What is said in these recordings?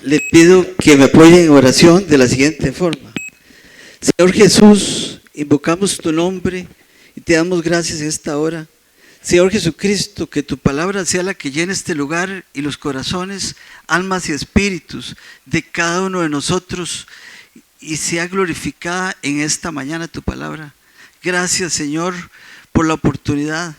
le pido que me apoyen en oración de la siguiente forma. Señor Jesús, invocamos tu nombre y te damos gracias en esta hora. Señor Jesucristo, que tu palabra sea la que llene este lugar y los corazones, almas y espíritus de cada uno de nosotros y sea glorificada en esta mañana tu palabra. Gracias, Señor, por la oportunidad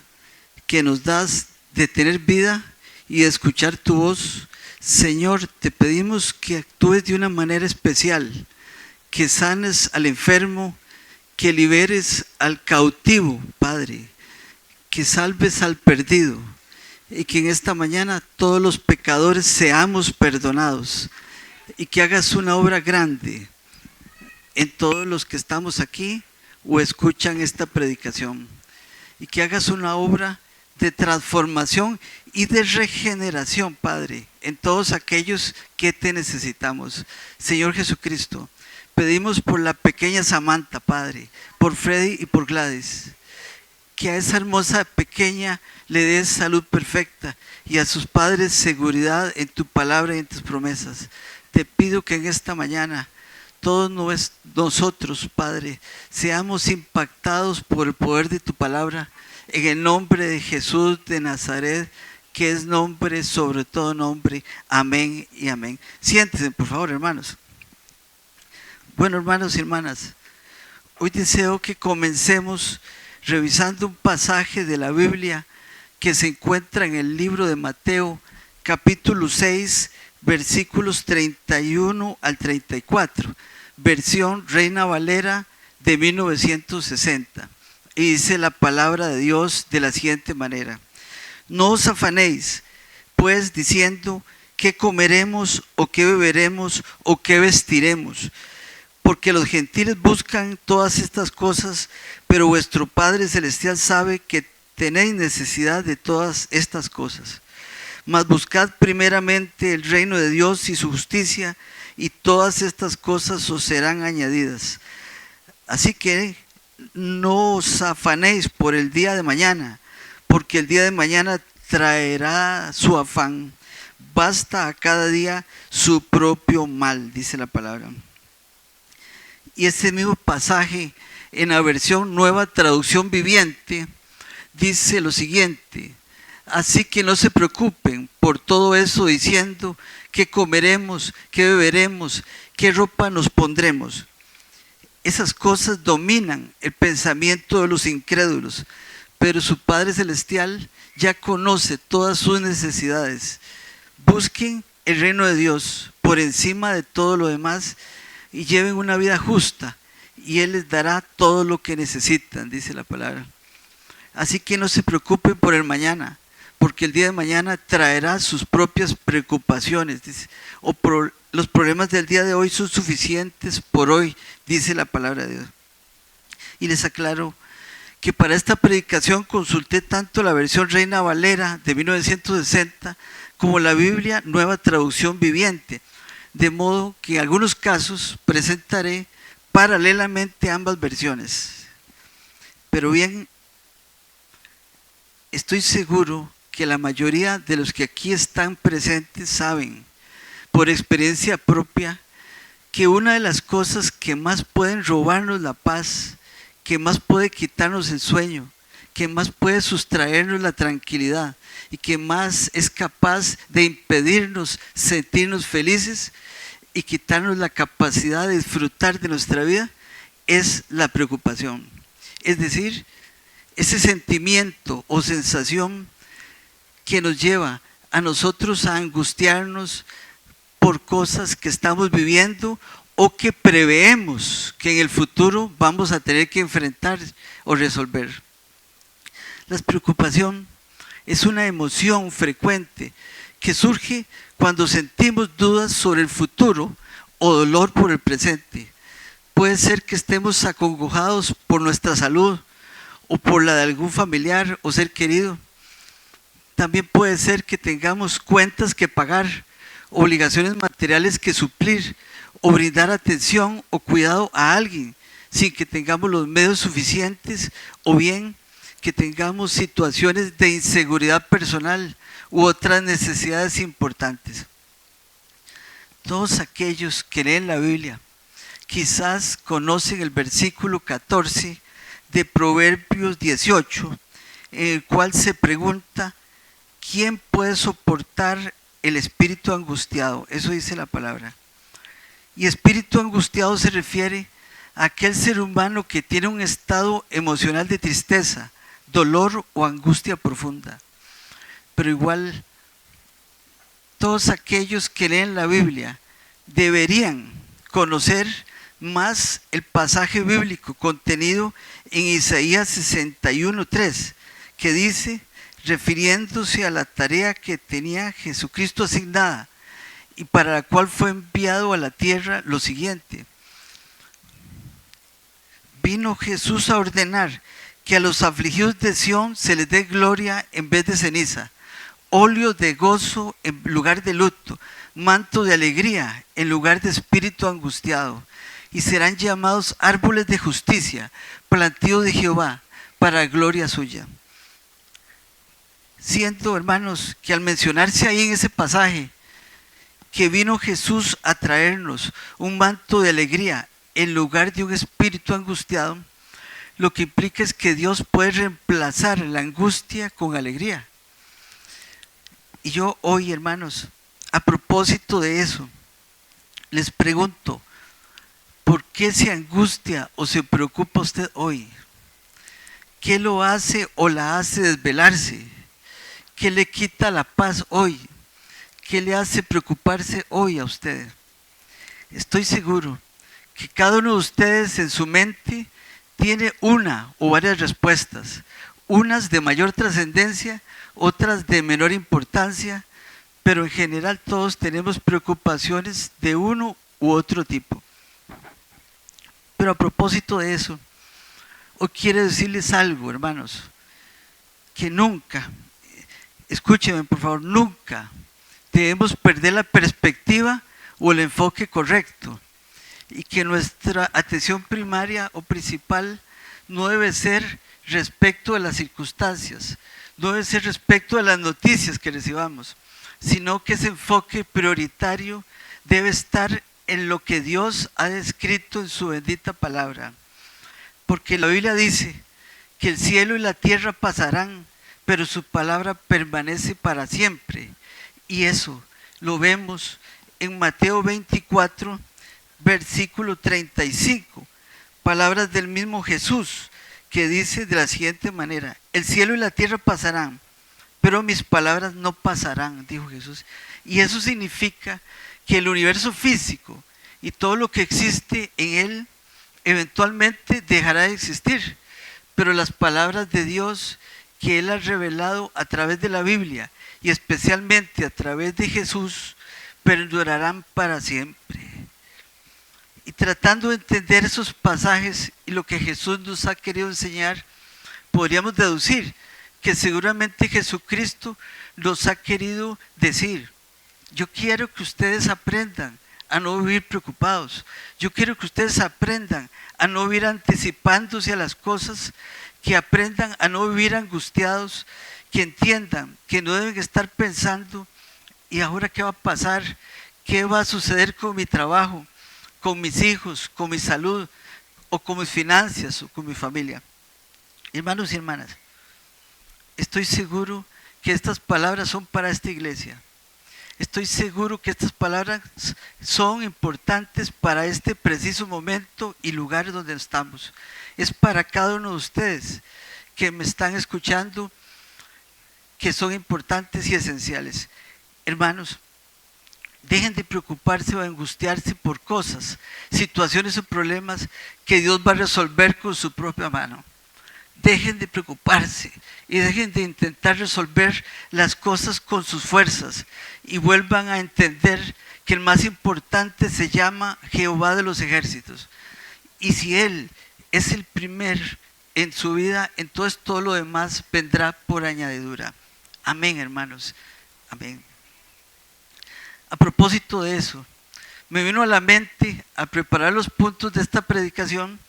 que nos das de tener vida y de escuchar tu voz. Señor, te pedimos que actúes de una manera especial, que sanes al enfermo, que liberes al cautivo, Padre, que salves al perdido y que en esta mañana todos los pecadores seamos perdonados y que hagas una obra grande en todos los que estamos aquí o escuchan esta predicación y que hagas una obra de transformación y de regeneración, Padre, en todos aquellos que te necesitamos. Señor Jesucristo, pedimos por la pequeña Samantha, Padre, por Freddy y por Gladys, que a esa hermosa pequeña le des salud perfecta y a sus padres seguridad en tu palabra y en tus promesas. Te pido que en esta mañana todos nosotros, Padre, seamos impactados por el poder de tu palabra, en el nombre de Jesús de Nazaret, que es nombre sobre todo nombre. Amén y amén. Siéntense, por favor, hermanos. Bueno, hermanos y hermanas, hoy deseo que comencemos revisando un pasaje de la Biblia que se encuentra en el libro de Mateo, capítulo 6, versículos 31 al 34, versión Reina Valera de 1960. Y dice la palabra de Dios de la siguiente manera: no os afanéis, pues, diciendo qué comeremos o qué beberemos o qué vestiremos, porque los gentiles buscan todas estas cosas, pero vuestro Padre Celestial sabe que tenéis necesidad de todas estas cosas. Mas buscad primeramente el reino de Dios y su justicia, y todas estas cosas os serán añadidas. Así que no os afanéis por el día de mañana, porque el día de mañana traerá su afán. Basta a cada día su propio mal, dice la palabra. Y ese mismo pasaje en la versión Nueva Traducción Viviente dice lo siguiente: así que no se preocupen por todo eso diciendo qué comeremos, qué beberemos, qué ropa nos pondremos. Esas cosas dominan el pensamiento de los incrédulos, pero su Padre Celestial ya conoce todas sus necesidades. Busquen el reino de Dios por encima de todo lo demás y lleven una vida justa, y Él les dará todo lo que necesitan, dice la palabra. Así que no se preocupen por el mañana, porque el día de mañana traerá sus propias preocupaciones, dice, o por los problemas del día de hoy son suficientes por hoy, dice la palabra de Dios. Y les aclaro que para esta predicación consulté tanto la versión Reina Valera de 1960 como la Biblia Nueva Traducción Viviente, de modo que en algunos casos presentaré paralelamente ambas versiones. Pero bien, estoy seguro que la mayoría de los que aquí están presentes saben, por experiencia propia, que una de las cosas que más pueden robarnos la paz, que más puede quitarnos el sueño, que más puede sustraernos la tranquilidad y que más es capaz de impedirnos sentirnos felices y quitarnos la capacidad de disfrutar de nuestra vida, es la preocupación. Es decir, ese sentimiento o sensación que nos lleva a nosotros a angustiarnos por cosas que estamos viviendo o que preveemos que en el futuro vamos a tener que enfrentar o resolver. La preocupación es una emoción frecuente que surge cuando sentimos dudas sobre el futuro o dolor por el presente. Puede ser que estemos acongojados por nuestra salud o por la de algún familiar o ser querido. También puede ser que tengamos cuentas que pagar, obligaciones materiales que suplir o brindar atención o cuidado a alguien sin que tengamos los medios suficientes, o bien que tengamos situaciones de inseguridad personal u otras necesidades importantes. Todos aquellos que leen la Biblia quizás conocen el versículo 14 de Proverbios 18, en el cual se pregunta, ¿quién puede soportar el espíritu angustiado? Eso dice la palabra. Y espíritu angustiado se refiere a aquel ser humano que tiene un estado emocional de tristeza, dolor o angustia profunda. Pero igual, todos aquellos que leen la Biblia deberían conocer más el pasaje bíblico contenido en Isaías 61:3, que dice, refiriéndose a la tarea que tenía Jesucristo asignada y para la cual fue enviado a la tierra, lo siguiente: vino Jesús a ordenar que a los afligidos de Sión se les dé gloria en vez de ceniza, óleo de gozo en lugar de luto, manto de alegría en lugar de espíritu angustiado, y serán llamados árboles de justicia, plantío de Jehová, para gloria suya. Siento, hermanos, que al mencionarse ahí en ese pasaje que vino Jesús a traernos un manto de alegría en lugar de un espíritu angustiado, lo que implica es que Dios puede reemplazar la angustia con alegría. Y yo hoy, hermanos, a propósito de eso, les pregunto, ¿por qué se angustia o se preocupa usted hoy? ¿Qué lo hace o la hace desvelarse? ¿Qué le quita la paz hoy? ¿Qué le hace preocuparse hoy a usted? Estoy seguro que cada uno de ustedes en su mente tiene una o varias respuestas, unas de mayor trascendencia, otras de menor importancia, pero en general todos tenemos preocupaciones de uno u otro tipo. Pero a propósito de eso, hoy quiero decirles algo, hermanos, que nunca, escúchenme por favor, nunca debemos perder la perspectiva o el enfoque correcto, y que nuestra atención primaria o principal no debe ser respecto a las circunstancias, no debe ser respecto a las noticias que recibamos, sino que ese enfoque prioritario debe estar en lo que Dios ha descrito en su bendita palabra. Porque la Biblia dice que el cielo y la tierra pasarán, pero su palabra permanece para siempre. Y eso lo vemos en Mateo 24, versículo 35, palabras del mismo Jesús, que dice de la siguiente manera: el cielo y la tierra pasarán, pero mis palabras no pasarán, dijo Jesús. Y eso significa que el universo físico y todo lo que existe en él eventualmente dejará de existir, pero las palabras de Dios que Él ha revelado a través de la Biblia y especialmente a través de Jesús perdurarán para siempre. Y tratando de entender esos pasajes y lo que Jesús nos ha querido enseñar, podríamos deducir que seguramente Jesucristo nos ha querido decir: yo quiero que ustedes aprendan a no vivir preocupados. Yo quiero que ustedes aprendan a no vivir anticipándose a las cosas, que aprendan a no vivir angustiados, que entiendan que no deben estar pensando: ¿y ahora qué va a pasar? ¿Qué va a suceder con mi trabajo, con mis hijos, con mi salud, o con mis finanzas, o con mi familia? Hermanos y hermanas, estoy seguro que estas palabras son para esta iglesia. Estoy seguro que estas palabras son importantes para este preciso momento y lugar donde estamos. Es para cada uno de ustedes que me están escuchando, que son importantes y esenciales. Hermanos, dejen de preocuparse o angustiarse por cosas, situaciones o problemas que Dios va a resolver con su propia mano. Dejen de preocuparse y dejen de intentar resolver las cosas con sus fuerzas y vuelvan a entender que el más importante se llama Jehová de los ejércitos. Y si Él es el primer en su vida, entonces todo lo demás vendrá por añadidura. Amén, hermanos. Amén. A propósito de eso, me vino a la mente, al preparar los puntos de esta predicación,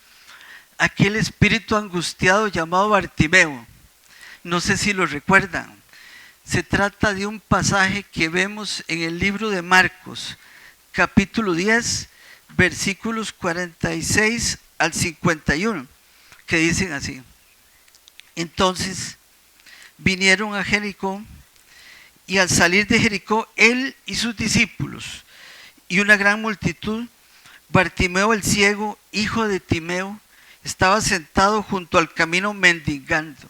aquel espíritu angustiado llamado Bartimeo. No sé si lo recuerdan. Se trata de un pasaje que vemos en el libro de Marcos, capítulo 10, versículos 46 al 51, que dicen así: entonces vinieron a Jericó, y al salir de Jericó, él y sus discípulos, y una gran multitud, Bartimeo el ciego, hijo de Timeo, estaba sentado junto al camino mendigando.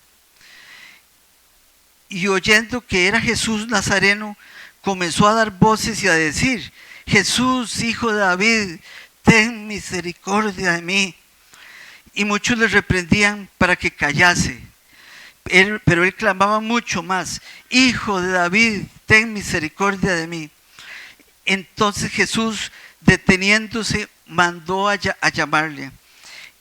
Y oyendo que era Jesús Nazareno, comenzó a dar voces y a decir: Jesús, hijo de David, ten misericordia de mí. Y muchos le reprendían para que callase. Pero él clamaba mucho más: Hijo de David, ten misericordia de mí. Entonces Jesús, deteniéndose, mandó a llamarle.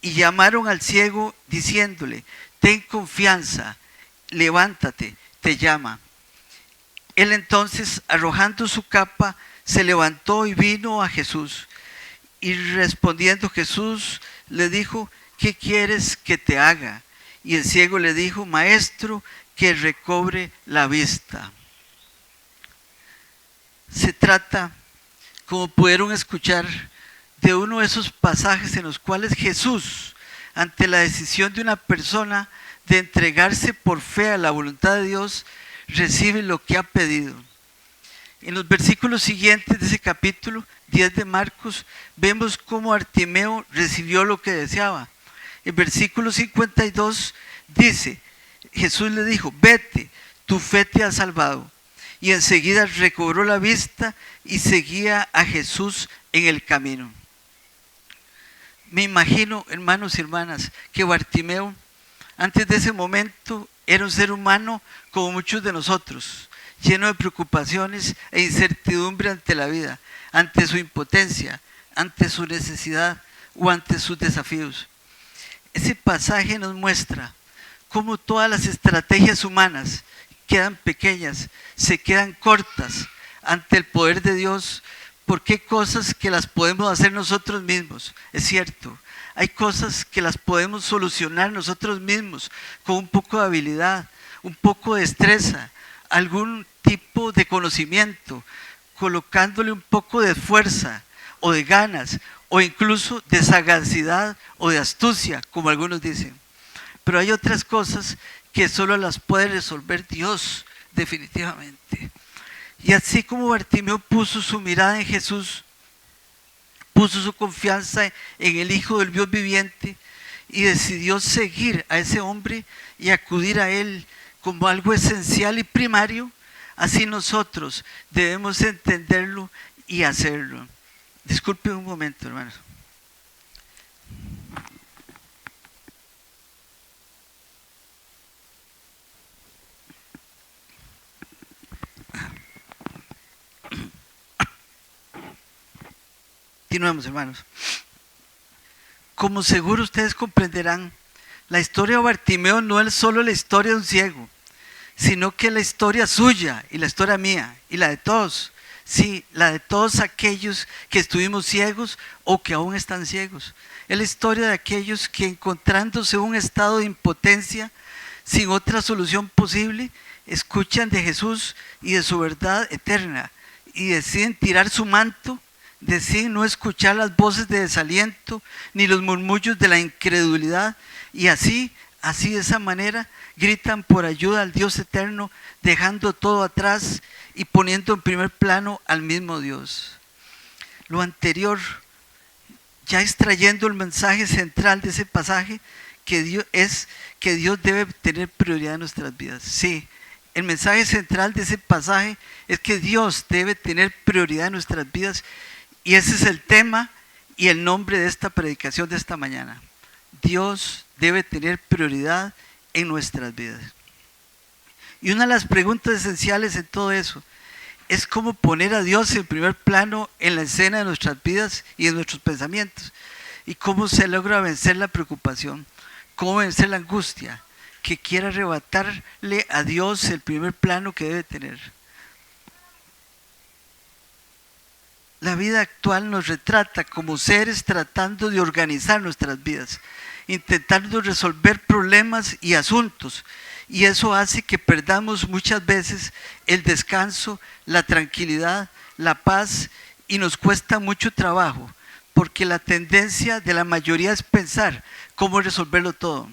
Y llamaron al ciego diciéndole: ten confianza, levántate, te llama. Él entonces, arrojando su capa, se levantó y vino a Jesús. Y respondiendo Jesús le dijo: ¿qué quieres que te haga? Y el ciego le dijo: Maestro, que recobre la vista. Se trata, como pudieron escuchar, de uno de esos pasajes en los cuales Jesús, ante la decisión de una persona de entregarse por fe a la voluntad de Dios, recibe lo que ha pedido. En los versículos siguientes de ese capítulo 10 de Marcos, vemos cómo Bartimeo recibió lo que deseaba. En versículo 52 dice: Jesús le dijo: vete, tu fe te ha salvado. Y enseguida recobró la vista y seguía a Jesús en el camino. Me imagino, hermanos y hermanas, que Bartimeo, antes de ese momento, era un ser humano como muchos de nosotros, lleno de preocupaciones e incertidumbre ante la vida, ante su impotencia, ante su necesidad o ante sus desafíos. Ese pasaje nos muestra cómo todas las estrategias humanas quedan pequeñas, se quedan cortas ante el poder de Dios, porque hay cosas que las podemos hacer nosotros mismos, es cierto. Hay cosas que las podemos solucionar nosotros mismos con un poco de habilidad, un poco de destreza, algún tipo de conocimiento, colocándole un poco de fuerza o de ganas o incluso de sagacidad o de astucia, como algunos dicen. Pero hay otras cosas que solo las puede resolver Dios, definitivamente. Y así como Bartimeo puso su mirada en Jesús, puso su confianza en el Hijo del Dios viviente y decidió seguir a ese hombre y acudir a él como algo esencial y primario, así nosotros debemos entenderlo y hacerlo. Disculpen un momento, hermanos. Continuemos, hermanos. Como seguro ustedes comprenderán, la historia de Bartimeo no es solo la historia de un ciego, sino que la historia suya y la historia mía y la de todos. Sí, la de todos aquellos que estuvimos ciegos o que aún están ciegos. Es la historia de aquellos que, encontrándose en un estado de impotencia, sin otra solución posible, escuchan de Jesús y de su verdad eterna y deciden tirar su manto, deciden no escuchar las voces de desaliento ni los murmullos de la incredulidad, y así de esa manera gritan por ayuda al Dios eterno, dejando todo atrás y poniendo en primer plano al mismo Dios. Lo anterior, ya extrayendo el mensaje central de ese pasaje, es que Dios debe tener prioridad en nuestras vidas. Sí, el mensaje central de ese pasaje es que Dios debe tener prioridad en nuestras vidas, y ese es el tema y el nombre de esta predicación de esta mañana. Dios debe tener prioridad en nuestras vidas. Y una de las preguntas esenciales en todo eso es cómo poner a Dios en primer plano en la escena de nuestras vidas y en nuestros pensamientos, y cómo se logra vencer la preocupación, cómo vencer la angustia que quiera arrebatarle a Dios el primer plano que debe tener. La vida actual nos retrata como seres tratando de organizar nuestras vidas, intentando resolver problemas y asuntos, y eso hace que perdamos muchas veces el descanso, la tranquilidad, la paz y nos cuesta mucho trabajo, porque la tendencia de la mayoría es pensar cómo resolverlo todo.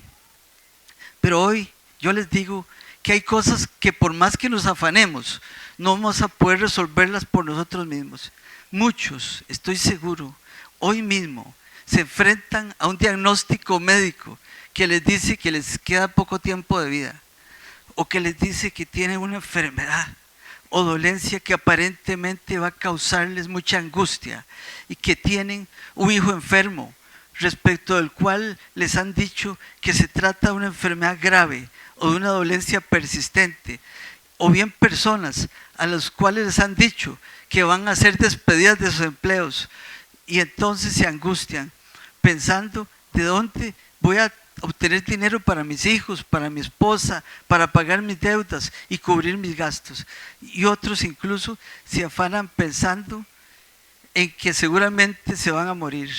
Pero hoy yo les digo que hay cosas que por más que nos afanemos, no vamos a poder resolverlas por nosotros mismos. Muchos, estoy seguro, hoy mismo se enfrentan a un diagnóstico médico que les dice que les queda poco tiempo de vida, o que les dice que tienen una enfermedad o dolencia que aparentemente va a causarles mucha angustia, y que tienen un hijo enfermo respecto del cual les han dicho que se trata de una enfermedad grave o de una dolencia persistente, o bien personas a las cuales les han dicho que van a ser despedidas de sus empleos, y entonces se angustian pensando de dónde voy a obtener dinero para mis hijos, para mi esposa, para pagar mis deudas y cubrir mis gastos. Y otros incluso se afanan pensando en que seguramente se van a morir.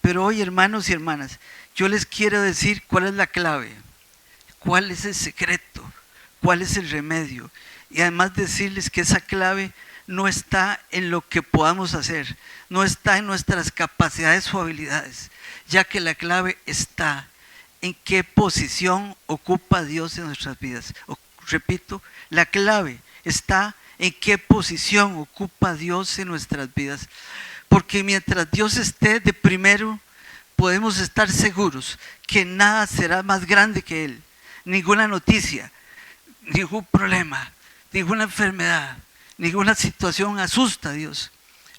Pero hoy, hermanos y hermanas, yo les quiero decir cuál es la clave, cuál es el secreto, cuál es el remedio, y además decirles que esa clave no está en lo que podamos hacer, no está en nuestras capacidades o habilidades, ya que la clave está en qué posición ocupa Dios en nuestras vidas. Repito, la clave está en qué posición ocupa Dios en nuestras vidas, porque mientras Dios esté de primero, podemos estar seguros que nada será más grande que Él. Ninguna noticia, ningún problema, ninguna enfermedad, ninguna situación asusta a Dios.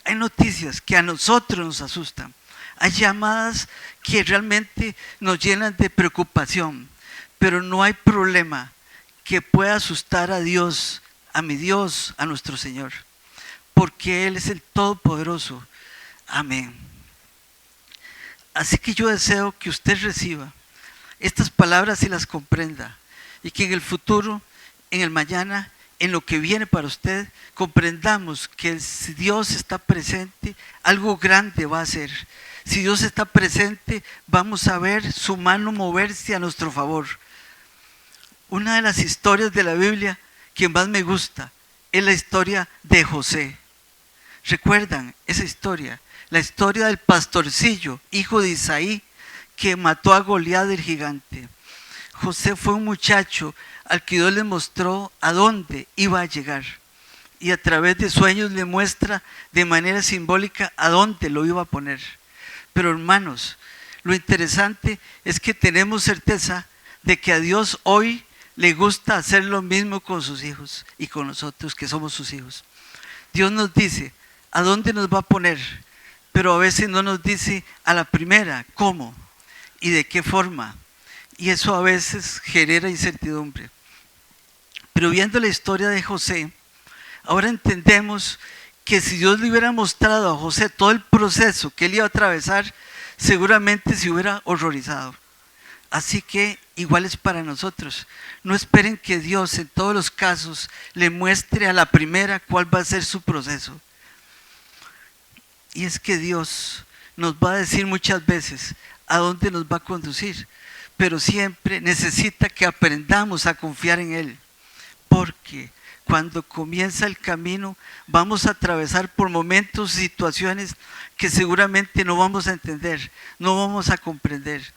Hay noticias que a nosotros nos asustan. Hay llamadas que realmente nos llenan de preocupación, pero no hay problema que pueda asustar a Dios, a mi Dios, a nuestro Señor, porque Él es el Todopoderoso. Amén. Así que yo deseo que usted reciba estas palabras y las comprenda, y que en el futuro, en el mañana, en lo que viene para usted, comprendamos que si Dios está presente, algo grande va a hacer. Si Dios está presente, vamos a ver su mano moverse a nuestro favor. Una de las historias de la Biblia que más me gusta es la historia de José. ¿Recuerdan esa historia? La historia del pastorcillo, hijo de Isaí, que mató a Goliat el gigante. José fue un muchacho al que Dios le mostró a dónde iba a llegar, y a través de sueños le muestra de manera simbólica a dónde lo iba a poner. Pero hermanos, lo interesante es que tenemos certeza de que a Dios hoy le gusta hacer lo mismo con sus hijos y con nosotros que somos sus hijos. Dios nos dice a dónde nos va a poner, pero a veces no nos dice a la primera cómo y de qué forma, y eso a veces genera incertidumbre. Pero viendo la historia de José, ahora entendemos que si Dios le hubiera mostrado a José todo el proceso que él iba a atravesar, seguramente se hubiera horrorizado. Así que igual es para nosotros. No esperen que Dios en todos los casos le muestre a la primera cuál va a ser su proceso. Y es que Dios nos va a decir muchas veces a dónde nos va a conducir, pero siempre necesita que aprendamos a confiar en Él, porque cuando comienza el camino vamos a atravesar por momentos y situaciones que seguramente no vamos a entender, no vamos a comprender.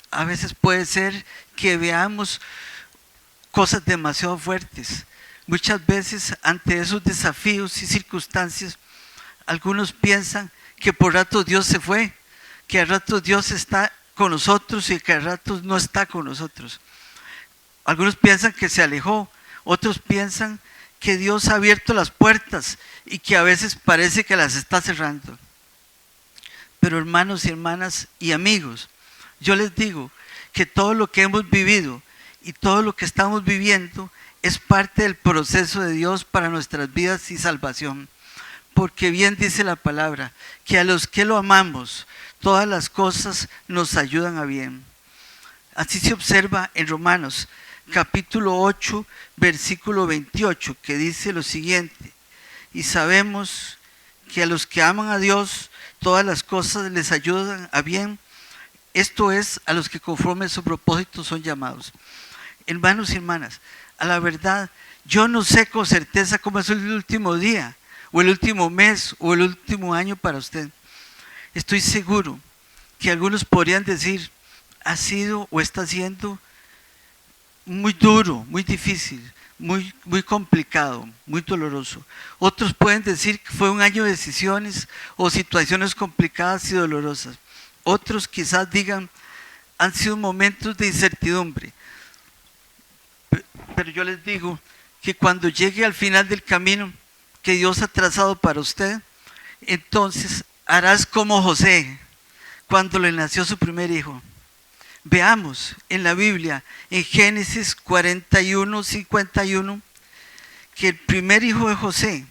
A veces puede ser que veamos cosas demasiado fuertes. Muchas veces ante esos desafíos y circunstancias, algunos piensan que por ratos Dios se fue, que a ratos Dios está con nosotros y que a ratos no está con nosotros. Algunos piensan que se alejó, otros piensan que Dios ha abierto las puertas y que a veces parece que las está cerrando. Pero hermanos y hermanas y amigos, yo les digo que todo lo que hemos vivido y todo lo que estamos viviendo es parte del proceso de Dios para nuestras vidas y salvación. Porque bien dice la palabra, que a los que lo amamos, todas las cosas nos ayudan a bien. Así se observa en Romanos capítulo 8, versículo 28, que dice lo siguiente: y sabemos que a los que aman a Dios, todas las cosas les ayudan a bien, esto es, a los que conforme a su propósito son llamados. Hermanos y hermanas, a la verdad, yo no sé con certeza cómo es el último día o el último mes, o el último año para usted. Estoy seguro que algunos podrían decir, ha sido o está siendo muy duro, muy difícil, muy complicado, muy doloroso. Otros pueden decir que fue un año de decisiones o situaciones complicadas y dolorosas. Otros quizás digan, han sido momentos de incertidumbre. Pero yo les digo que cuando llegue al final del camino que Dios ha trazado para usted, entonces harás como José cuando le nació su primer hijo. Veamos en la Biblia, en Génesis 41, 51, que el primer hijo de José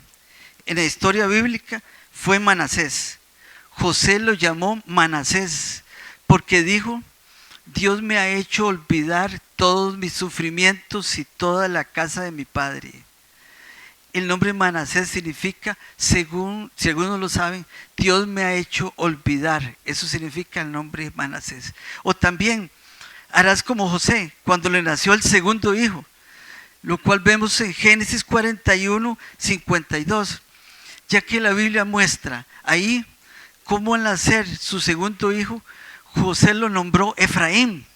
en la historia bíblica fue Manasés. José lo llamó Manasés porque dijo, Dios me ha hecho olvidar todos mis sufrimientos y toda la casa de mi padre. El nombre Manasés significa, según algunos lo saben, Dios me ha hecho olvidar. Eso significa el nombre Manasés. O también harás como José cuando le nació el segundo hijo, lo cual vemos en Génesis 41, 52, ya que la Biblia muestra ahí cómo al nacer su segundo hijo, José lo nombró Efraín,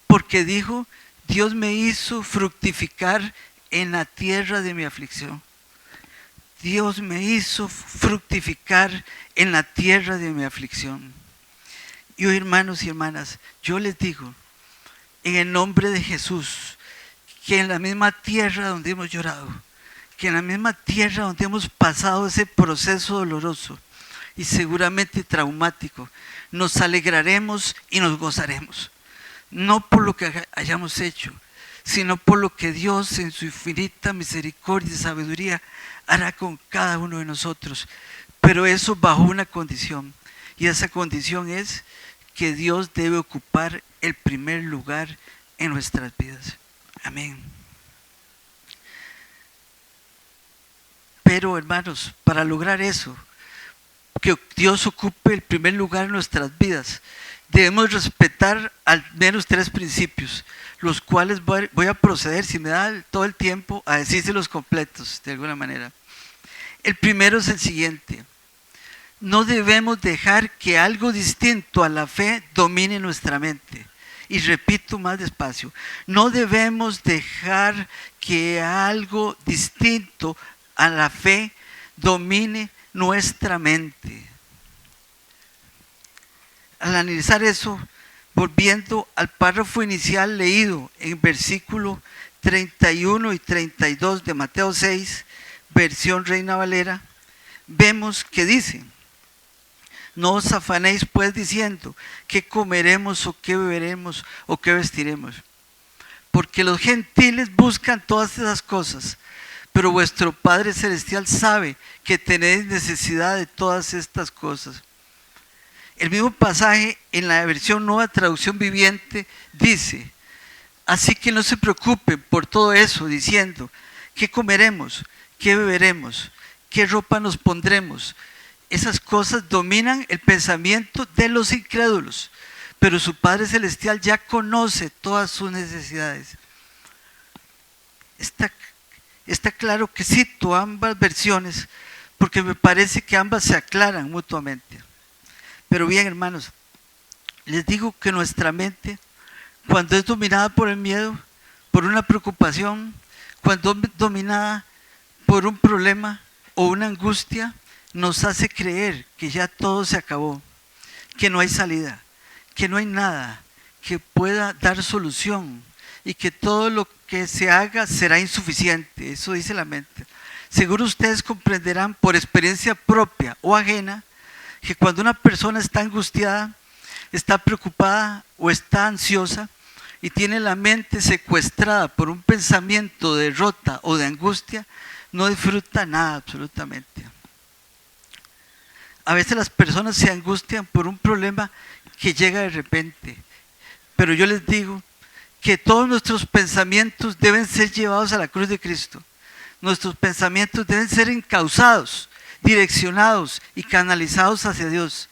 porque dijo, Dios me hizo fructificar en la tierra de mi aflicción. Dios me hizo fructificar en la tierra de mi aflicción. Y hoy, hermanos y hermanas, yo les digo, en el nombre de Jesús, que en la misma tierra donde hemos llorado, que en la misma tierra donde hemos pasado ese proceso doloroso y seguramente traumático, nos alegraremos y nos gozaremos. No por lo que hayamos hecho, sino por lo que Dios en su infinita misericordia y sabiduría hará con cada uno de nosotros. Pero eso bajo una condición, y esa condición es que Dios debe ocupar el primer lugar en nuestras vidas. Amén. Pero hermanos, para lograr eso, que Dios ocupe el primer lugar en nuestras vidas, debemos respetar al menos 3 principios, los cuales voy a proceder, si me da todo el tiempo, a decírselos completos de alguna manera. El primero es el siguiente: no debemos dejar que algo distinto a la fe domine nuestra mente. Y repito más despacio, no debemos dejar que algo distinto a la fe domine nuestra mente. Al analizar eso, volviendo al párrafo inicial leído en versículo 31 y 32 de Mateo 6, versión Reina Valera, vemos que dice: no os afanéis pues diciendo qué comeremos o qué beberemos o qué vestiremos, porque los gentiles buscan todas esas cosas, pero vuestro Padre Celestial sabe que tenéis necesidad de todas estas cosas. El mismo pasaje en la versión Nueva Traducción Viviente dice: así que no se preocupen por todo eso, diciendo qué comeremos, qué beberemos, qué ropa nos pondremos. Esas cosas dominan el pensamiento de los incrédulos, pero su Padre Celestial ya conoce todas sus necesidades. Está claro que cito ambas versiones porque me parece que ambas se aclaran mutuamente. Pero bien, hermanos, les digo que nuestra mente, cuando es dominada por el miedo, por una preocupación, cuando es dominada por un problema o una angustia, nos hace creer que ya todo se acabó, que no hay salida, que no hay nada que pueda dar solución y que todo lo que se haga será insuficiente. Eso dice la mente. Seguro ustedes comprenderán por experiencia propia o ajena que cuando una persona está angustiada, está preocupada o está ansiosa y tiene la mente secuestrada por un pensamiento de derrota o de angustia, no disfruta nada absolutamente. A veces las personas se angustian por un problema que llega de repente, pero yo les digo que todos nuestros pensamientos deben ser llevados a la cruz de Cristo. Nuestros pensamientos deben ser encauzados, direccionados y canalizados hacia Dios,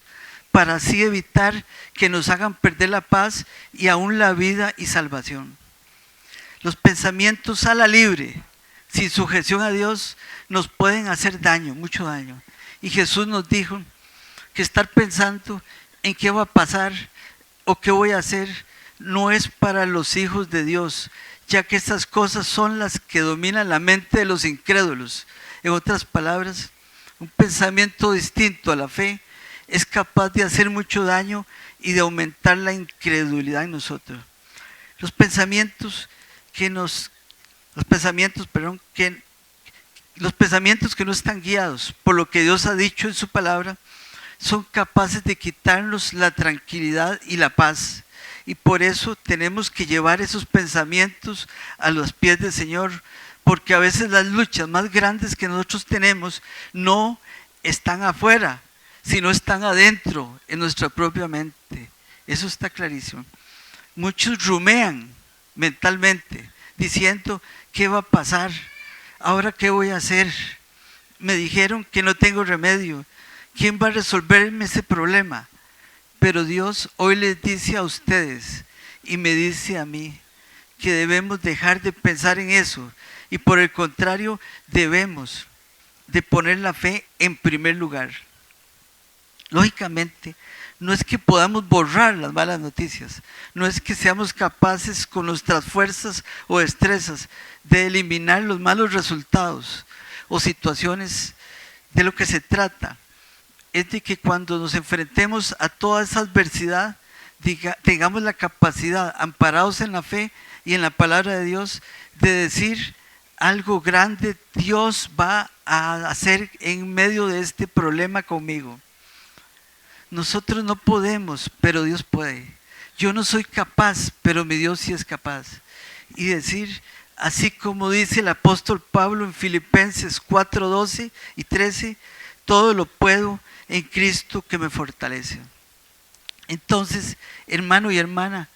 para así evitar que nos hagan perder la paz y aún la vida y salvación. Los pensamientos a la libre, sin sujeción a Dios, nos pueden hacer daño, mucho daño. Y Jesús nos dijo que estar pensando en qué va a pasar o qué voy a hacer no es para los hijos de Dios, ya que estas cosas son las que dominan la mente de los incrédulos. En otras palabras, un pensamiento distinto a la fe es capaz de hacer mucho daño y de aumentar la incredulidad en nosotros. Los pensamientos que no están guiados por lo que Dios ha dicho en su palabra son capaces de quitarnos la tranquilidad y la paz. Y por eso tenemos que llevar esos pensamientos a los pies del Señor, porque a veces las luchas más grandes que nosotros tenemos no están afuera, sino están adentro, en nuestra propia mente. Eso está clarísimo. Muchos rumean mentalmente, diciendo, ¿qué va a pasar? ¿Ahora qué voy a hacer? Me dijeron que no tengo remedio. ¿Quién va a resolverme ese problema? Pero Dios hoy les dice a ustedes y me dice a mí que debemos dejar de pensar en eso y por el contrario debemos de poner la fe en primer lugar. Lógicamente, no es que podamos borrar las malas noticias, no es que seamos capaces con nuestras fuerzas o destrezas de eliminar los malos resultados o situaciones. De lo que se trata es de que cuando nos enfrentemos a toda esa adversidad, tengamos la capacidad, amparados en la fe y en la palabra de Dios, de decir algo grande Dios va a hacer en medio de este problema conmigo. Nosotros no podemos, pero Dios puede. Yo no soy capaz, pero mi Dios sí es capaz. Y decir, así como dice el apóstol Pablo en Filipenses 4, 12 y 13, todo lo puedo en Cristo que me fortalece. Entonces, hermano y hermana,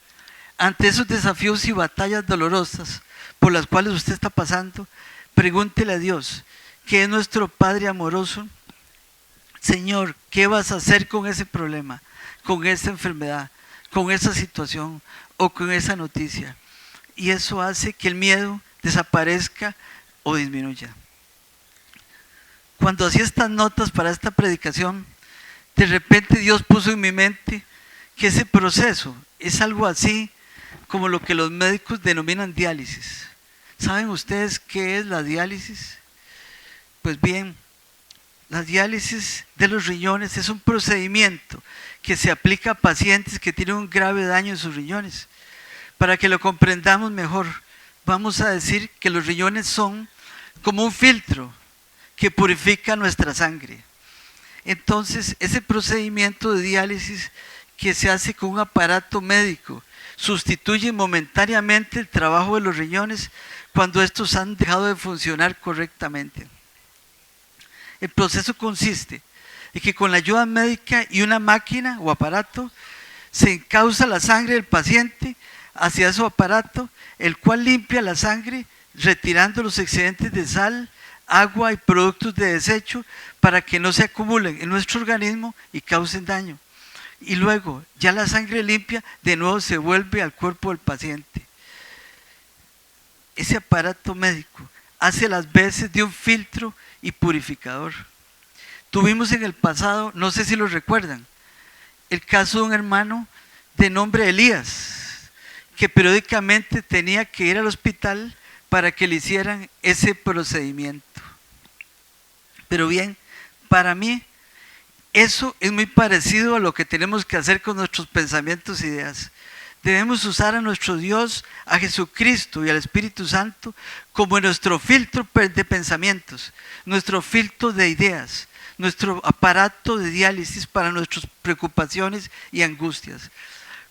ante esos desafíos y batallas dolorosas por las cuales usted está pasando, pregúntele a Dios, que es nuestro Padre amoroso. Señor, ¿qué vas a hacer con ese problema, con esa enfermedad, con esa situación o con esa noticia? Y eso hace que el miedo desaparezca o disminuya. Cuando hacía estas notas para esta predicación, de repente Dios puso en mi mente que ese proceso es algo así como lo que los médicos denominan diálisis. ¿Saben ustedes qué es la diálisis? Pues bien, la diálisis de los riñones es un procedimiento que se aplica a pacientes que tienen un grave daño en sus riñones. Para que lo comprendamos mejor, vamos a decir que los riñones son como un filtro que purifica nuestra sangre. Entonces, ese procedimiento de diálisis que se hace con un aparato médico sustituye momentáneamente el trabajo de los riñones cuando estos han dejado de funcionar correctamente. El proceso consiste en que con la ayuda médica y una máquina o aparato se encausa la sangre del paciente hacia ese aparato, el cual limpia la sangre retirando los excedentes de sal, agua y productos de desecho para que no se acumulen en nuestro organismo y causen daño. Y luego, ya la sangre limpia de nuevo se vuelve al cuerpo del paciente. Ese aparato médico hace las veces de un filtro y purificador. Tuvimos en el pasado, no sé si lo recuerdan, el caso de un hermano de nombre Elías, que periódicamente tenía que ir al hospital para que le hicieran ese procedimiento. Pero bien, para mí eso es muy parecido a lo que tenemos que hacer con nuestros pensamientos e ideas. Debemos usar a nuestro Dios, a Jesucristo y al Espíritu Santo como nuestro filtro de pensamientos, nuestro filtro de ideas, nuestro aparato de diálisis para nuestras preocupaciones y angustias.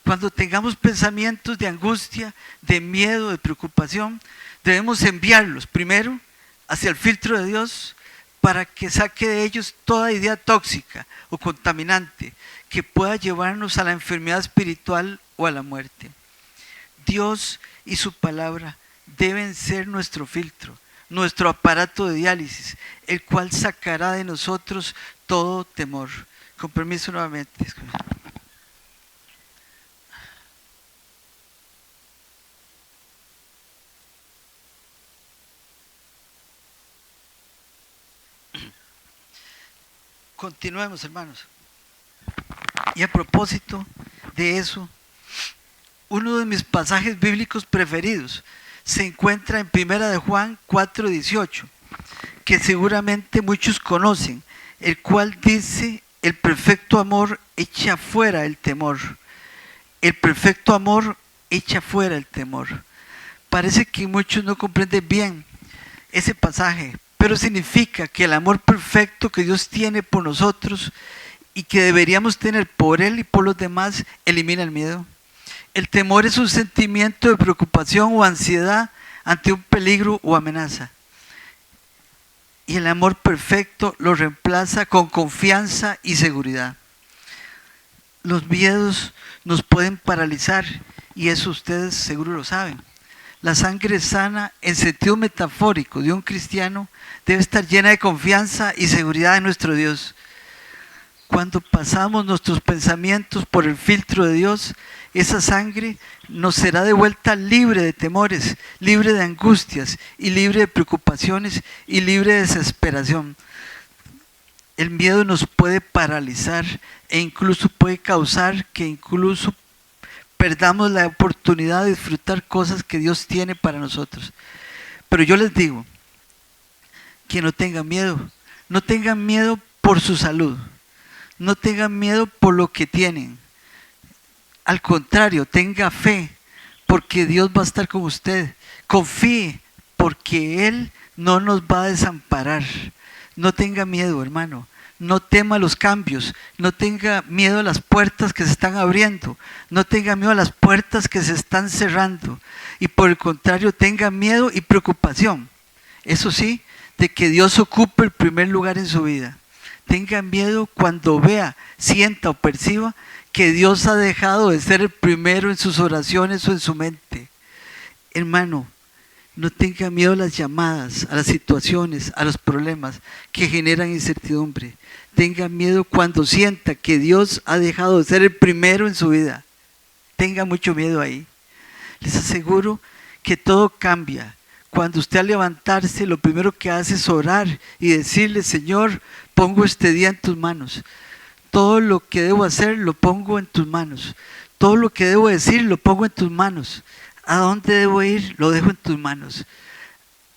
Cuando tengamos pensamientos de angustia, de miedo, de preocupación, debemos enviarlos primero hacia el filtro de Dios para que saque de ellos toda idea tóxica o contaminante que pueda llevarnos a la enfermedad espiritual o a la muerte. Dios y su palabra deben ser nuestro filtro, nuestro aparato de diálisis, el cual sacará de nosotros todo temor. Con permiso nuevamente. Continuemos, hermanos. Y a propósito de eso, uno de mis pasajes bíblicos preferidos se encuentra en 1 de Juan 4:18, que seguramente muchos conocen, el cual dice: el perfecto amor echa fuera el temor. El perfecto amor echa fuera el temor. Parece que muchos no comprenden bien ese pasaje, pero significa que el amor perfecto que Dios tiene por nosotros y que deberíamos tener por Él y por los demás elimina el miedo. El temor es un sentimiento de preocupación o ansiedad ante un peligro o amenaza. Y el amor perfecto lo reemplaza con confianza y seguridad. Los miedos nos pueden paralizar y eso ustedes seguro lo saben. La sangre sana en sentido metafórico de un cristiano debe estar llena de confianza y seguridad en nuestro Dios. Cuando pasamos nuestros pensamientos por el filtro de Dios, esa sangre nos será de vuelta libre de temores, libre de angustias y libre de preocupaciones y libre de desesperación. El miedo nos puede paralizar e incluso puede causar que incluso perdamos la oportunidad de disfrutar cosas que Dios tiene para nosotros. Pero yo les digo que no tengan miedo. No tengan miedo por su salud. No tengan miedo por lo que tienen. Al contrario, tenga fe porque Dios va a estar con usted. Confíe porque Él no nos va a desamparar. No tenga miedo, hermano. No tema los cambios, no tenga miedo a las puertas que se están abriendo, no tenga miedo a las puertas que se están cerrando y por el contrario tenga miedo y preocupación, eso sí, de que Dios ocupe el primer lugar en su vida. Tenga miedo cuando vea, sienta o perciba que Dios ha dejado de ser el primero en sus oraciones o en su mente. Hermano, no tenga miedo a las llamadas, a las situaciones, a los problemas que generan incertidumbre. Tenga miedo cuando sienta que Dios ha dejado de ser el primero en su vida. Tenga mucho miedo ahí. Les aseguro que todo cambia. Cuando usted al levantarse, lo primero que hace es orar y decirle: Señor, pongo este día en tus manos. Todo lo que debo hacer lo pongo en tus manos. Todo lo que debo decir lo pongo en tus manos. ¿A dónde debo ir? Lo dejo en tus manos.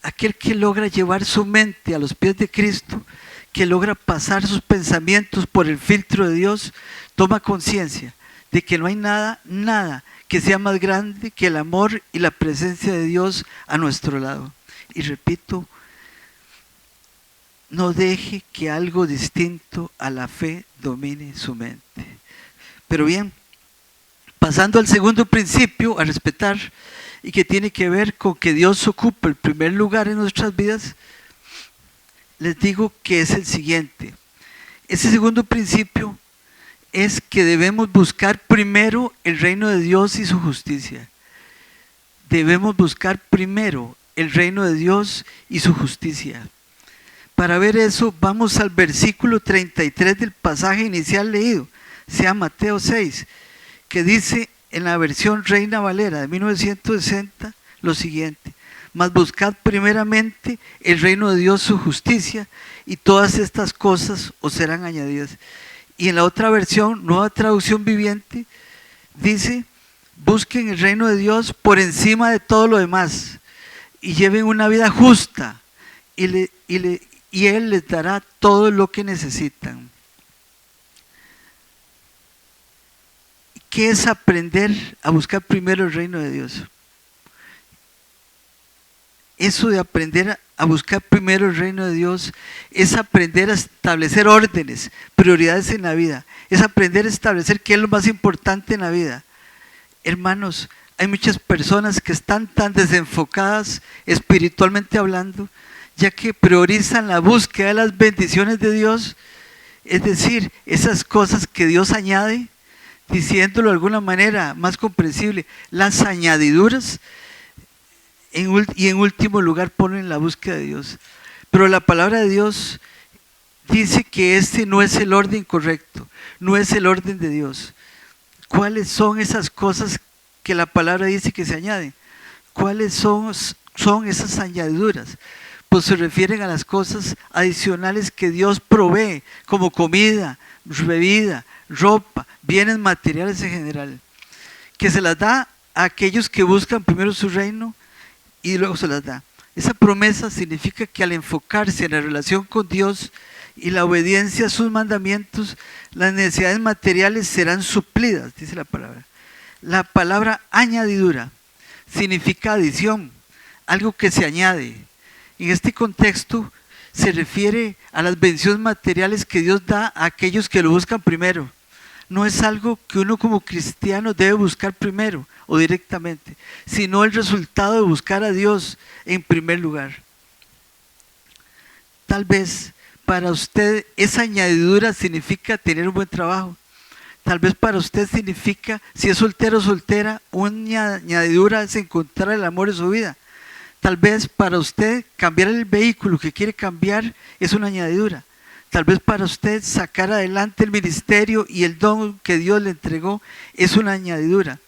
Aquel que logra llevar su mente a los pies de Cristo, que logra pasar sus pensamientos por el filtro de Dios, toma conciencia de que no hay nada que sea más grande que el amor y la presencia de Dios a nuestro lado. Y repito, no deje que algo distinto a la fe domine su mente. Pero bien, pasando al segundo principio a respetar y que tiene que ver con que Dios ocupa el primer lugar en nuestras vidas, les digo que es el siguiente. Ese segundo principio es que debemos buscar primero el reino de Dios y su justicia. Debemos buscar primero el reino de Dios y su justicia. Para ver eso, vamos al versículo 33 del pasaje inicial leído, sea Mateo 6, que dice en la versión Reina Valera de 1960 lo siguiente: mas buscad primeramente el reino de Dios, su justicia, y todas estas cosas os serán añadidas. Y en la otra versión, Nueva Traducción Viviente, dice: busquen el reino de Dios por encima de todo lo demás y lleven una vida justa y Él les dará todo lo que necesitan. ¿Qué es aprender a buscar primero el reino de Dios? Eso de aprender a buscar primero el reino de Dios es aprender a establecer órdenes, prioridades en la vida. Es aprender a establecer qué es lo más importante en la vida. Hermanos, hay muchas personas que están tan desenfocadas espiritualmente hablando, ya que priorizan la búsqueda de las bendiciones de Dios, es decir, esas cosas que Dios añade, diciéndolo de alguna manera más comprensible, las añadiduras, y en último lugar ponen la búsqueda de Dios. Pero la palabra de Dios dice que este no es el orden correcto, no es el orden de Dios. ¿Cuáles son esas cosas que la palabra dice que se añaden? ¿Cuáles son esas añadiduras? pues se refieren a las cosas adicionales que Dios provee, como comida, bebida, ropa, bienes materiales en general, que se las da a aquellos que buscan primero su reino y luego se las da. Esa promesa significa que al enfocarse en la relación con Dios y la obediencia a sus mandamientos, las necesidades materiales serán suplidas, dice la palabra. La palabra añadidura significa adición, algo que se añade. En este contexto se refiere a las bendiciones materiales que Dios da a aquellos que lo buscan primero. No es algo que uno como cristiano debe buscar primero o directamente, sino el resultado de buscar a Dios en primer lugar. Tal vez para usted esa añadidura significa tener un buen trabajo. Tal vez para usted significa, si es soltero o soltera, una añadidura es encontrar el amor de su vida. Tal vez para usted cambiar el vehículo que quiere cambiar es una añadidura. Tal vez para usted sacar adelante el ministerio y el don que Dios le entregó es una añadidura.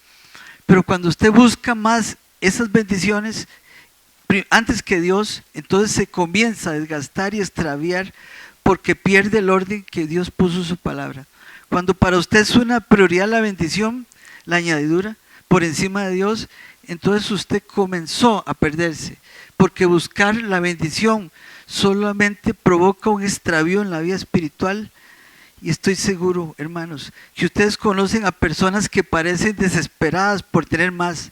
Pero cuando usted busca más esas bendiciones antes que Dios, entonces se comienza a desgastar y extraviar porque pierde el orden que Dios puso en su palabra. Cuando para usted es una prioridad la bendición, la añadidura, por encima de Dios, entonces usted comenzó a perderse, porque buscar la bendición solamente provoca un extravío en la vida espiritual. Y estoy seguro, hermanos, que ustedes conocen a personas que parecen desesperadas por tener más,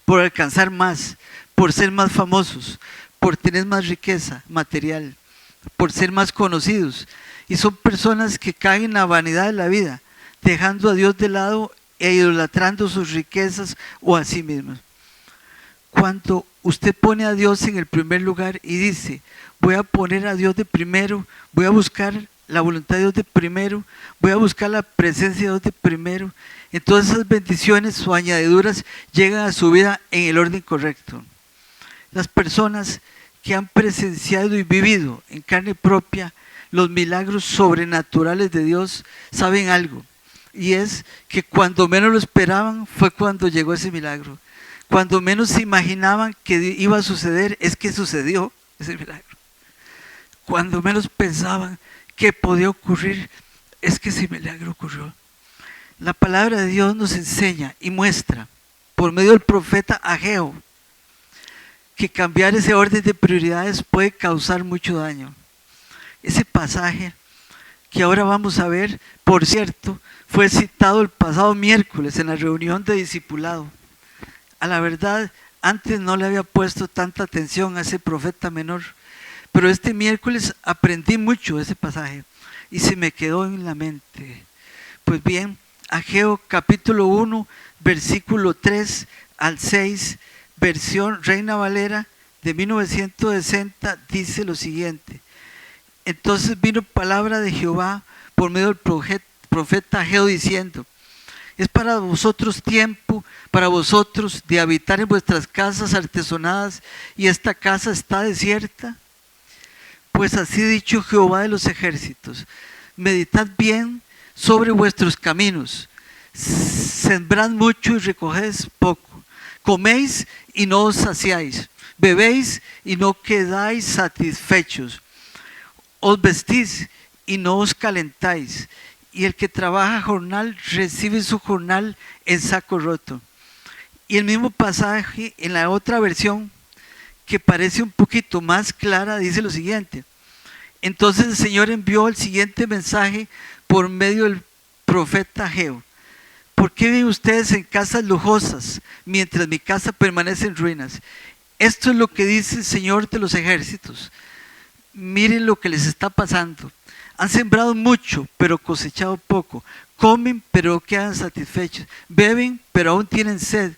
por alcanzar más, por ser más famosos, por tener más riqueza material, por ser más conocidos. Y son personas que caen en la vanidad de la vida, dejando a Dios de lado e idolatrando sus riquezas o a sí mismos. Cuando usted pone a Dios en el primer lugar y dice, voy a poner a Dios de primero, voy a buscar la voluntad de Dios de primero, voy a buscar la presencia de Dios de primero, entonces esas bendiciones o añadiduras llegan a su vida en el orden correcto. Las personas que han presenciado y vivido en carne propia los milagros sobrenaturales de Dios saben algo, y es que cuando menos lo esperaban fue cuando llegó ese milagro. Cuando menos se imaginaban que iba a suceder, es que sucedió ese milagro. Cuando menos pensaban que podía ocurrir, es que ese milagro ocurrió. La palabra de Dios nos enseña y muestra, por medio del profeta Ageo, que cambiar ese orden de prioridades puede causar mucho daño. Ese pasaje que ahora vamos a ver, por cierto, fue citado el pasado miércoles en la reunión de discipulado. A la verdad, antes no le había puesto tanta atención a ese profeta menor, pero este miércoles aprendí mucho de ese pasaje y se me quedó en la mente. Pues bien, Ageo capítulo 1, versículo 3 al 6, versión Reina Valera de 1960, dice lo siguiente. Entonces vino palabra de Jehová por medio del profeta Ageo diciendo, es para vosotros tiempo, para vosotros de habitar en vuestras casas artesonadas, y esta casa está desierta. Pues así ha dicho Jehová de los ejércitos, meditad bien sobre vuestros caminos, sembrad mucho y recoged poco, coméis y no os saciáis, bebéis y no quedáis satisfechos, os vestís y no os calentáis, y el que trabaja jornal recibe su jornal en saco roto. Y el mismo pasaje en la otra versión, que parece un poquito más clara, dice lo siguiente. Entonces el Señor envió el siguiente mensaje por medio del profeta Ageo. ¿Por qué viven ustedes en casas lujosas mientras mi casa permanece en ruinas? Esto es lo que dice el Señor de los ejércitos. Miren lo que les está pasando. Han sembrado mucho, pero cosechado poco. Comen, pero no quedan satisfechos. Beben, pero aún tienen sed.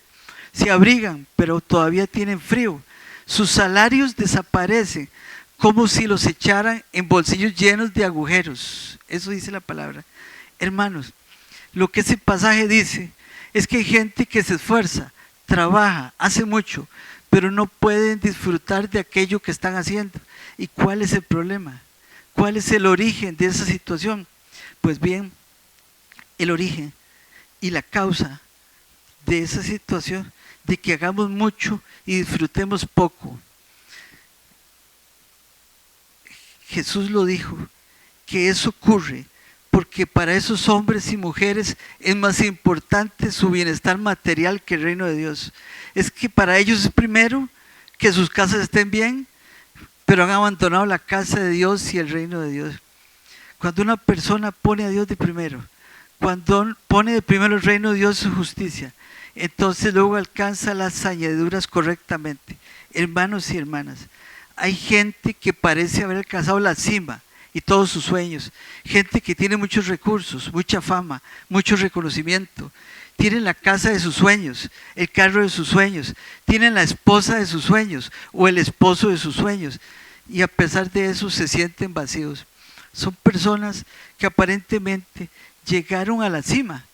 Se abrigan, pero todavía tienen frío. Sus salarios desaparecen, como si los echaran en bolsillos llenos de agujeros. Eso dice la palabra. Hermanos, lo que ese pasaje dice es que hay gente que se esfuerza, trabaja, hace mucho, pero no pueden disfrutar de aquello que están haciendo. ¿Y cuál es el problema? ¿Cuál es el origen de esa situación? Pues bien, el origen y la causa de esa situación, de que hagamos mucho y disfrutemos poco, Jesús lo dijo, que eso ocurre porque para esos hombres y mujeres es más importante su bienestar material que el reino de Dios. Es que para ellos es primero que sus casas estén bien, pero han abandonado la casa de Dios y el reino de Dios. Cuando una persona pone a Dios de primero, cuando pone de primero el reino de Dios y su justicia, entonces luego alcanza las añadiduras correctamente. Hermanos y hermanas, hay gente que parece haber alcanzado la cima y todos sus sueños, gente que tiene muchos recursos, mucha fama, mucho reconocimiento, tienen la casa de sus sueños, el carro de sus sueños, tienen la esposa de sus sueños o el esposo de sus sueños, y a pesar de eso se sienten vacíos. Son personas que aparentemente llegaron a la cima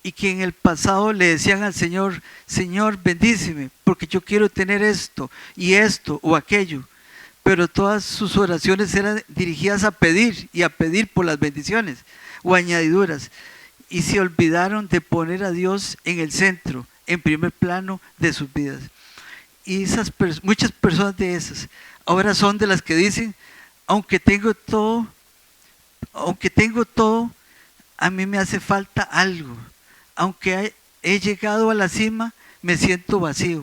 y que en el pasado le decían al Señor, Señor, bendíceme, porque yo quiero tener esto y esto o aquello. Pero todas sus oraciones eran dirigidas a pedir y a pedir por las bendiciones o añadiduras. Y se olvidaron de poner a Dios en el centro, en primer plano de sus vidas. Y muchas personas de esas ahora son de las que dicen, aunque tengo todo, a mí me hace falta algo. Aunque he llegado a la cima, me siento vacío.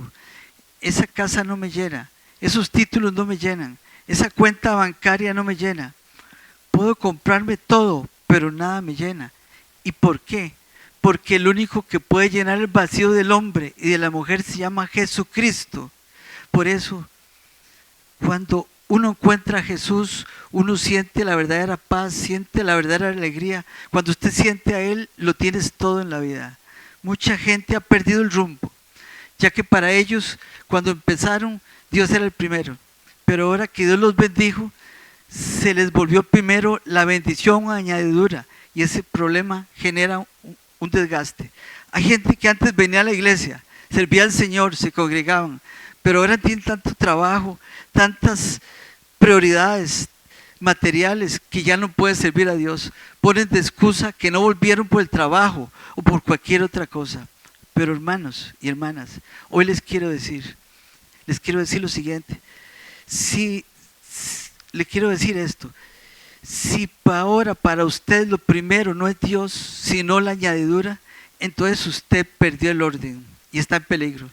Esa casa no me llena, esos títulos no me llenan, esa cuenta bancaria no me llena. Puedo comprarme todo, pero nada me llena. ¿Y por qué? Porque el único que puede llenar el vacío del hombre y de la mujer se llama Jesucristo. Por eso, cuando uno encuentra a Jesús, uno siente la verdadera paz, siente la verdadera alegría. Cuando usted siente a Él, lo tienes todo en la vida. Mucha gente ha perdido el rumbo, ya que para ellos, cuando empezaron, Dios era el primero. Pero ahora que Dios los bendijo, se les volvió primero la bendición o añadidura, y ese problema genera un desgaste. Hay gente que antes venía a la iglesia, servía al Señor, se congregaban, pero ahora tienen tanto trabajo, tantas prioridades materiales que ya no pueden servir a Dios. Ponen de excusa que no volvieron por el trabajo o por cualquier otra cosa. Pero hermanos y hermanas, hoy les quiero decir lo siguiente. Le quiero decir esto. Si ahora para usted lo primero no es Dios, sino la añadidura, entonces usted perdió el orden y está en peligro.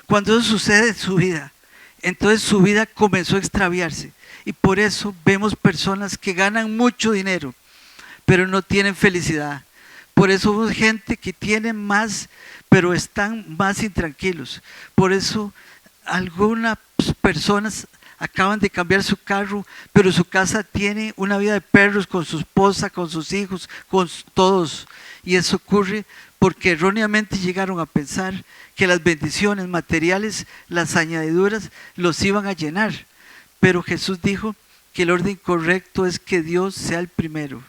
Cuando eso sucede en su vida, entonces su vida comenzó a extraviarse. Y por eso vemos personas que ganan mucho dinero, pero no tienen felicidad. Por eso vemos gente que tiene más, pero están más intranquilos. Por eso algunas personas acaban de cambiar su carro, pero su casa tiene una vida de perros con su esposa, con sus hijos, con todos. Y eso ocurre porque erróneamente llegaron a pensar que las bendiciones materiales, las añadiduras, los iban a llenar. Pero Jesús dijo que el orden correcto es que Dios sea el primero.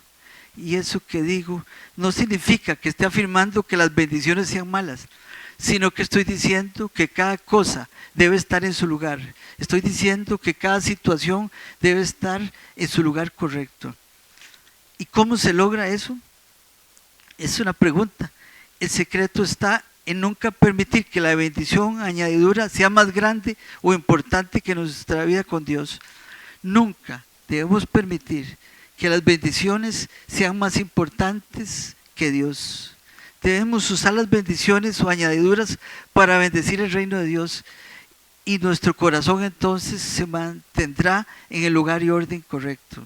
Y eso que digo no significa que esté afirmando que las bendiciones sean malas, sino que estoy diciendo que cada cosa debe estar en su lugar. Estoy diciendo que cada situación debe estar en su lugar correcto. ¿Y cómo se logra eso? Es una pregunta. El secreto está en nunca permitir que la bendición añadidura sea más grande o importante que nuestra vida con Dios. Nunca debemos permitir que las bendiciones sean más importantes que Dios. Debemos usar las bendiciones o añadiduras para bendecir el reino de Dios, y nuestro corazón entonces se mantendrá en el lugar y orden correcto.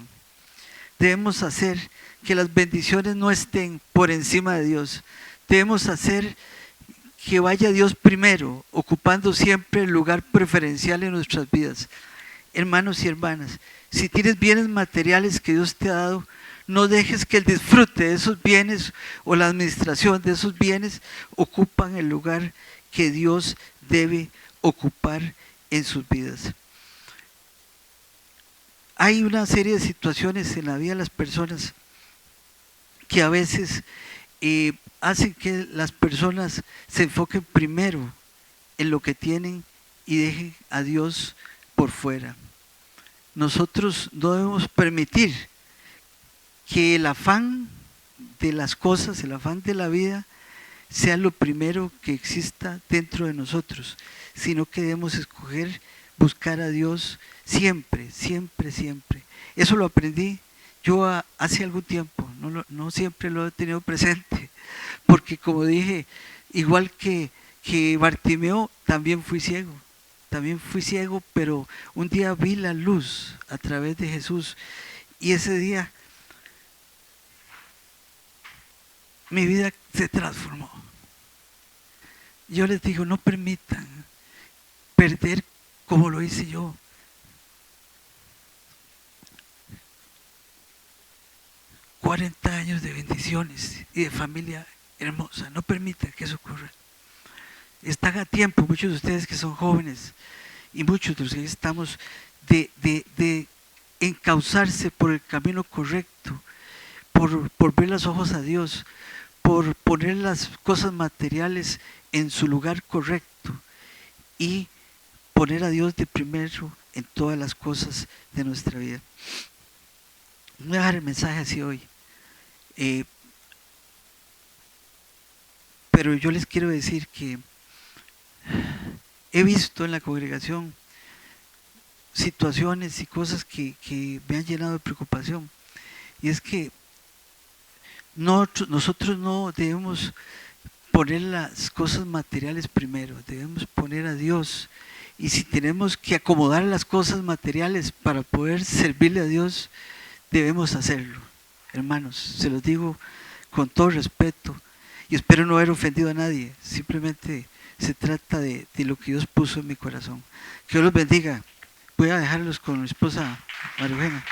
Debemos hacer que las bendiciones no estén por encima de Dios. Debemos hacer que vaya Dios primero, ocupando siempre el lugar preferencial en nuestras vidas. Hermanos y hermanas, si tienes bienes materiales que Dios te ha dado, no dejes que el disfrute de esos bienes o la administración de esos bienes ocupan el lugar que Dios debe ocupar en sus vidas. Hay una serie de situaciones en la vida de las personas que a veces hacen que las personas se enfoquen primero en lo que tienen y dejen a Dios por fuera. Nosotros no debemos permitir que el afán de las cosas, el afán de la vida, sea lo primero que exista dentro de nosotros, sino que debemos escoger buscar a Dios siempre, siempre, siempre. Eso lo aprendí yo hace algún tiempo, no siempre lo he tenido presente, porque como dije, igual que Bartimeo, también fui ciego, pero un día vi la luz a través de Jesús y ese día mi vida se transformó. Yo les digo, no permitan perder como lo hice yo. ...40 años de bendiciones y de familia hermosa. No permitan que eso ocurra. Están a tiempo, muchos de ustedes que son jóvenes y muchos de los que estamos, de encauzarse por el camino correcto, por ver los ojos a Dios, por poner las cosas materiales en su lugar correcto y poner a Dios de primero en todas las cosas de nuestra vida. No voy a dejar el mensaje así hoy, pero yo les quiero decir que he visto en la congregación situaciones y cosas que me han llenado de preocupación, y es que nosotros no debemos poner las cosas materiales primero, debemos poner a Dios. Y si tenemos que acomodar las cosas materiales para poder servirle a Dios, debemos hacerlo. Hermanos, se los digo con todo respeto y espero no haber ofendido a nadie. Simplemente se trata de lo que Dios puso en mi corazón. Que Dios los bendiga. Voy a dejarlos con mi esposa María Eugenia.